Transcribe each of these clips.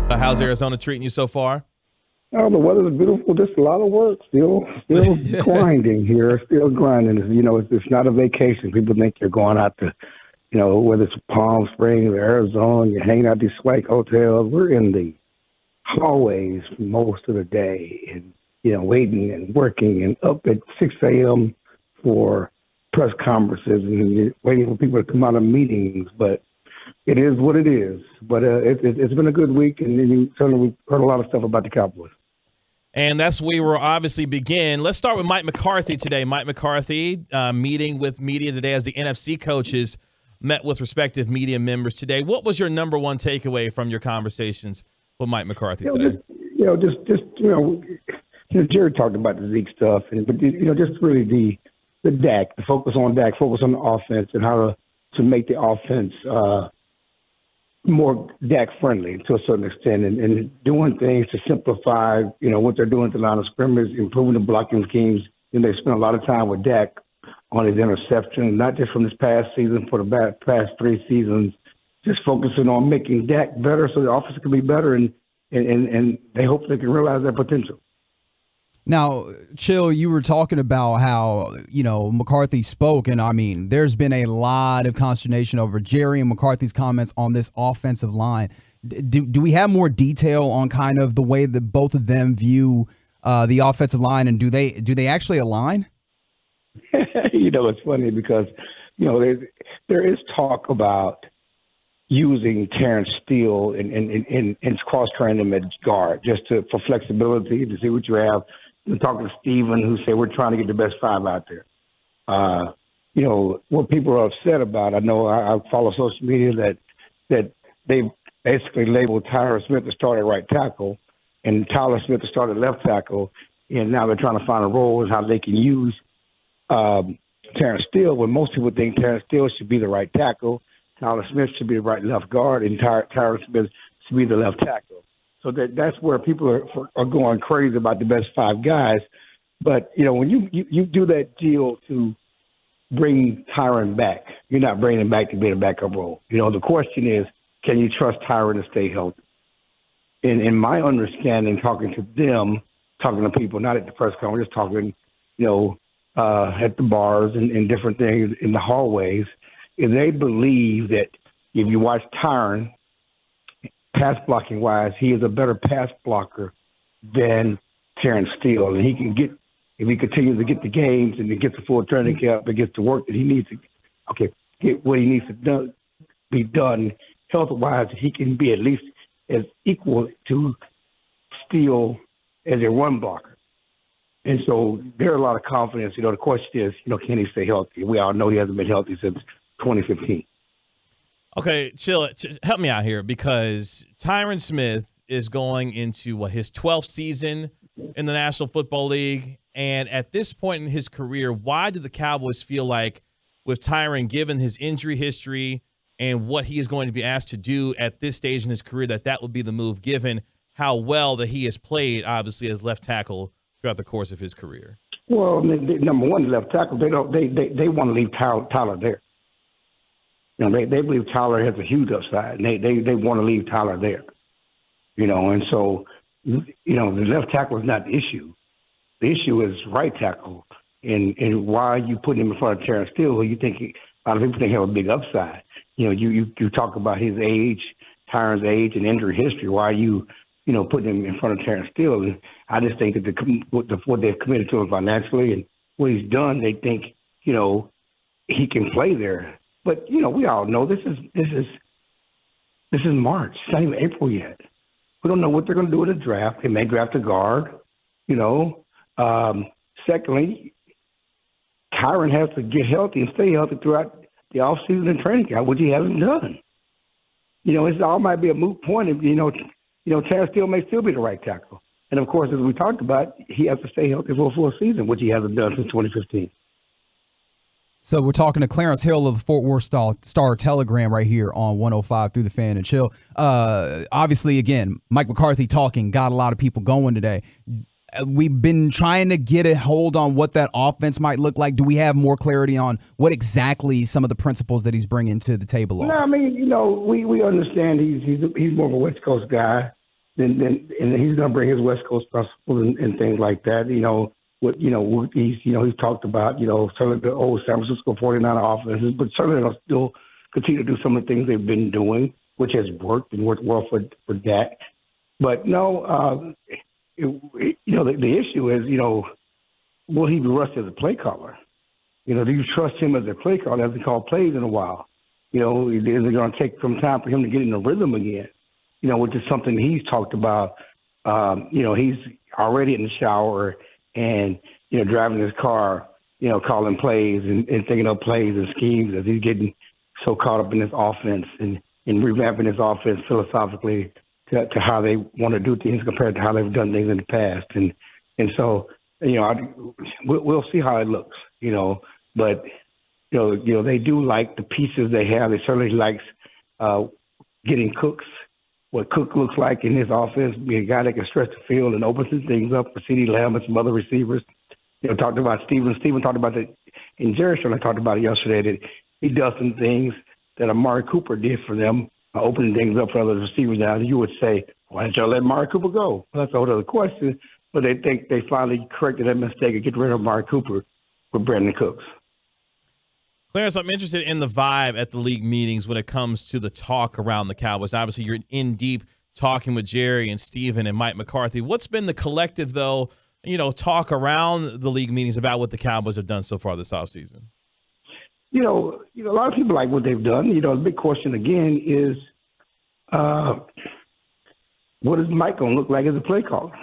How's Arizona treating you so far? Oh, the weather's beautiful. Just a lot of work. Still grinding here. Still grinding. It's not a vacation. People think you're going out to, whether it's Palm Springs or Arizona, you're hanging out at these swank hotels. We're in the hallways most of the day and, waiting and working and up at 6 a.m. for press conferences and waiting for people to come out of meetings. But it is what it is. But it's been a good week, and certainly we've heard a lot of stuff about the Cowboys. And that's where we'll obviously begin. Let's start with Mike McCarthy today. Mike McCarthy meeting with media today as the NFC coaches met with respective media members today. What was your number one takeaway from your conversations with Mike McCarthy today? Jerry talked about the Zeke stuff, but just really the Dak, the focus on Dak, focus on the offense and how to make the offense more Dak-friendly to a certain extent and doing things to simplify, what they're doing at the line of scrimmage, improving the blocking schemes. And they spent a lot of time with Dak on his interception, not just from this past season, for the past 3 seasons, just focusing on making Dak better so the offense can be better, and they hope they can realize their potential. Now, Chill, you were talking about how, McCarthy spoke, and I mean, there's been a lot of consternation over Jerry and McCarthy's comments on this offensive line. Do we have more detail on kind of the way that both of them view the offensive line, and do they actually align? It's funny because, there is talk about using Terrence Steele and cross-training him at guard just for flexibility to see what you have. I'm talking to Steven, who said we're trying to get the best 5 out there. What people are upset about, I know I follow social media that they basically labeled Tyron Smith to start at right tackle and Tyler Smith to start at left tackle, and now they're trying to find a role and how they can use Terrence Steele, when most people think Terrence Steele should be the right tackle, Tyler Smith should be the right left guard, and Tyron Smith should be the left tackle. So that's where people are going crazy about the best 5 guys. But, when you do that deal to bring Tyron back, you're not bringing him back to be in a backup role. The question is, can you trust Tyron to stay healthy? And in my understanding, talking to people, not at the press conference, just talking, at the bars and different things in the hallways, is they believe that if you watch Tyron, pass blocking wise, he is a better pass blocker than Terrence Steele, and he can get, if he continues to get the games and he gets the full training camp and gets the work that he needs to, get what he needs to be done health wise, he can be at least as equal to Steele as a run blocker. And so there's a lot of confidence. The question is, can he stay healthy? We all know he hasn't been healthy since 2015. Okay, Chill, help me out here, because Tyron Smith is going into his 12th season in the National Football League. And at this point in his career, why do the Cowboys feel like with Tyron, given his injury history and what he is going to be asked to do at this stage in his career, that would be the move, given how well that he has played, obviously, as left tackle throughout the course of his career? Well, number one, left tackle, they want to leave Tyler there. They believe Tyler has a huge upside, and they want to leave Tyler there. And so, the left tackle is not the issue. The issue is right tackle, and why are you putting him in front of Terrence Steele, who a lot of people think have a big upside. You talk about his age, Tyron's age, and injury history. Why are you, putting him in front of Terrence Steele? And I just think that what they've committed to him financially and what he's done, they think, he can play there. But, we all know this is March. It's not even April yet. We don't know what they're going to do with the draft. They may draft a guard, Secondly, Tyron has to get healthy and stay healthy throughout the offseason and training camp, which he hasn't done. It all might be a moot point. Terrence Steele may still be the right tackle. And, of course, as we talked about, he has to stay healthy for a full season, which he hasn't done since 2015. So we're talking to Clarence Hill of the Fort Worth Star Telegram right here on 105 through the Fan and Chill. Obviously, again, Mike McCarthy talking, got a lot of people going today. We've been trying to get a hold on what that offense might look like. Do we have more clarity on what exactly some of the principles that he's bringing to the table are? No, I mean, we understand he's more of a West Coast guy. then and he's going to bring his West Coast principles and things like that. He's talked about, certainly the old San Francisco 49er offenses, but certainly they'll still continue to do some of the things they've been doing, which has worked and worked well for Dak. But no, the issue is, will he be rushed as a play caller? Do you trust him as a play caller? Hasn't called plays in a while. Is it going to take some time for him to get in the rhythm again? Which is something he's talked about. He's already in the shower and, driving his car, calling plays and thinking of plays and schemes as he's getting so caught up in his offense and revamping his offense philosophically to how they want to do things compared to how they've done things in the past. And so, we'll see how it looks, but, they do like the pieces they have. They certainly likes getting Cooks, what Cook looks like in his offense, be a guy that can stretch the field and open some things up for CeeDee Lamb and some other receivers. Talked about Steven. Steven talked about it, and Jerry certainly talked about it yesterday, that he does some things that Amari Cooper did for them, opening things up for other receivers. Now, you would say, why didn't y'all let Amari Cooper go? Well, that's a whole other question, but they think they finally corrected that mistake and get rid of Amari Cooper with Brandon Cooks. Clarence, I'm interested in the vibe at the league meetings when it comes to the talk around the Cowboys. Obviously, you're in deep talking with Jerry and Steven and Mike McCarthy. What's been the collective, though, talk around the league meetings about what the Cowboys have done so far this offseason? A lot of people like what they've done. The big question again is, what is Mike going to look like as a play caller?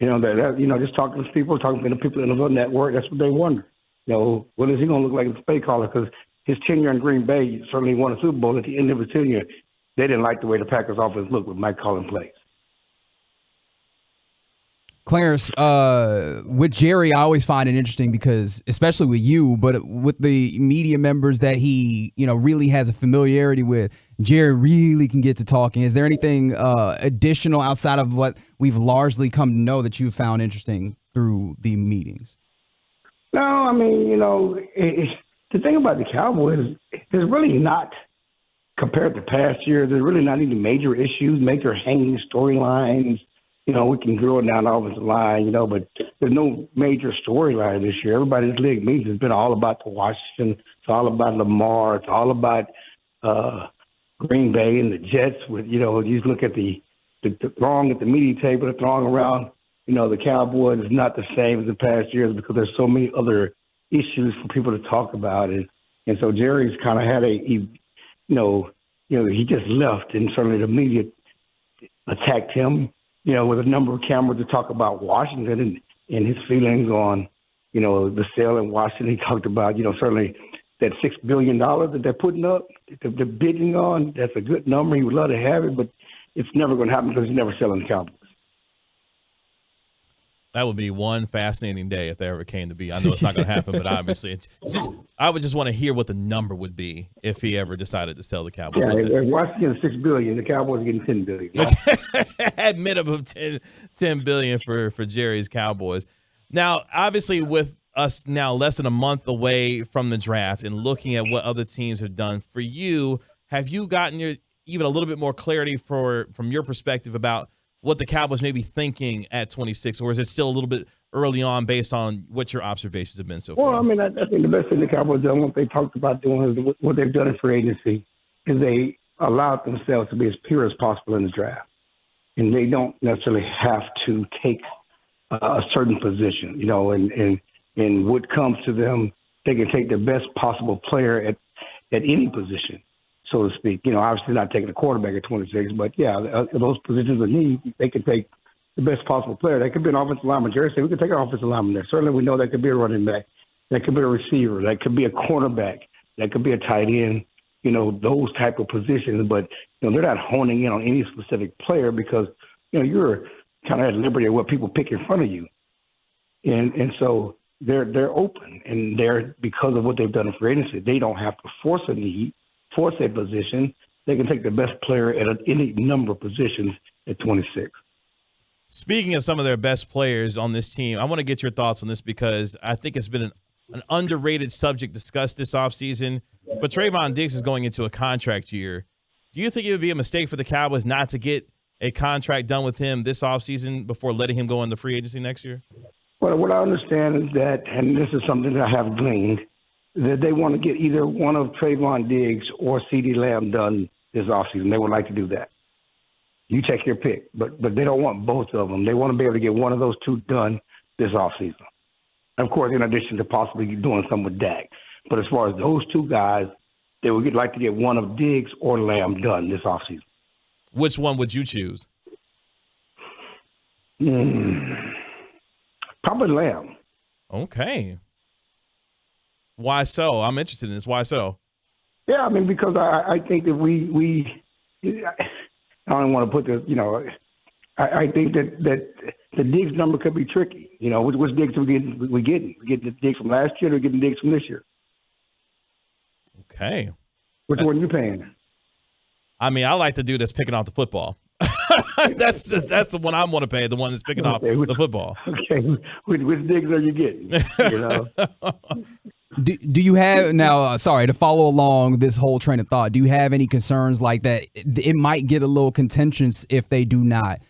Just talking to people, talking to the people in the network, that's what they wonder. What is he going to look like as a play caller? Because his tenure in Green Bay certainly won a Super Bowl. At the end of his tenure, they didn't like the way the Packers offense looked with Mike calling plays. Clarence, with Jerry, I always find it interesting because, especially with you, but with the media members that he, really has a familiarity with, Jerry really can get to talking. Is there anything additional outside of what we've largely come to know that you found interesting through the meetings? No, I mean, the thing about the Cowboys, there's really not, compared to past years, there's really not any major issues, major hanging storylines. We can drill down the offensive line, but there's no major storyline this year. Everybody's league meetings has been all about the Washington. It's all about Lamar. It's all about Green Bay and the Jets. With you look at the throng at the media table, the throng around. The Cowboys is not the same as the past years because there's so many other issues for people to talk about, and so Jerry's kind of had he just left, and certainly the media attacked him. With a number of cameras to talk about Washington and his feelings on, the sale in Washington. He talked about, certainly that $6 billion that they're putting up, the bidding on, that's a good number. He would love to have it, but it's never going to happen because he's never selling the Cowboys. That would be one fascinating day if there ever came to be. I know it's not going to happen, but obviously, I would just want to hear what the number would be if he ever decided to sell the Cowboys. Yeah, if Washington $6 billion, the Cowboys are getting $10 billion. At minimum, $10 billion for Jerry's Cowboys. Now, obviously, with us now less than a month away from the draft and looking at what other teams have done for you, have you gotten even a little bit more clarity from your perspective about what the Cowboys may be thinking at 26, or is it still a little bit early on based on what your observations have been so far? Well, I mean, I think the best thing the Cowboys done, what they talked about doing is what they've done in free agency, is they allowed themselves to be as pure as possible in the draft. And they don't necessarily have to take a certain position, and what comes to them, they can take the best possible player at any position, so to speak. Obviously not taking a quarterback at 26, but those positions of need, they can take the best possible player. That could be an offensive lineman. Jerry said we could take an offensive lineman there. Certainly we know that could be a running back. That could be a receiver. That could be a cornerback. That could be a tight end, those type of positions. But, they're not honing in on any specific player because, you're kind of at liberty of what people pick in front of you. And so they're open. And because of what they've done in free agency, they don't have to force a need, force a position. They can take the best player at any number of positions at 26. Speaking of some of their best players on this team, I want to get your thoughts on this because I think it's been an underrated subject discussed this offseason. But Trevon Diggs is going into a contract year. Do you think it would be a mistake for the Cowboys not to get a contract done with him this offseason before letting him go into free agency next year? Well, what I understand is that, and this is something that I have gleaned, that they want to get either one of Trevon Diggs or CeeDee Lamb done this offseason. They would like to do that. You take your pick, but they don't want both of them. They want to be able to get one of those two done this offseason. Of course, in addition to possibly doing something with Dak. But as far as those two guys, they would like to get one of Diggs or Lamb done this offseason. Which one would you choose? Probably Lamb. Okay. Why so? I'm interested in this. Why so? Yeah, I mean, because I think that I don't want to put this, I think that the Diggs number could be tricky. Which Diggs are we getting? We getting the Diggs from last year or getting Diggs from this year? Okay. Which one are you paying? I mean, I like the dude that's picking off the football. That's the one I want to pay, the one that's picking off the football. Okay. Which Diggs are you getting? Do you have now? Sorry, to follow along this whole train of thought. Do you have any concerns like that? It might get a little contentious if they do not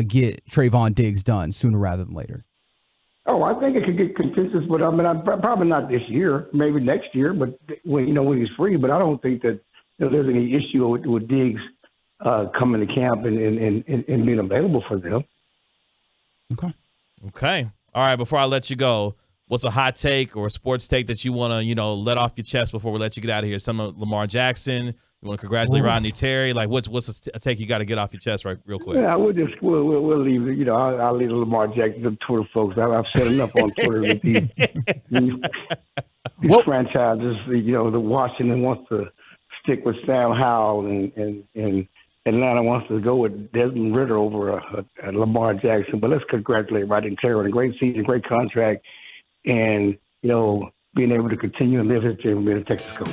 get Trevon Diggs done sooner rather than later. Oh, I think it could get contentious, but I mean, probably not this year. Maybe next year, but when he's free. But I don't think that there's any issue with Diggs coming to camp and being available for them. Okay. All right. Before I let you go, what's a hot take or a sports take that you want to, let off your chest before we let you get out of here? Some of Lamar Jackson. You want to congratulate Rodney Terry? Like, what's a take you got to get off your chest real quick? Yeah, we'll leave it. I'll leave the Lamar Jackson to Twitter folks. I've said enough on Twitter with these franchises. The Washington wants to stick with Sam Howell, and Atlanta wants to go with Desmond Ridder over Lamar Jackson. But let's congratulate Rodney Terry on a great season, great contract, and being able to continue and live his dream of being a Texas coach.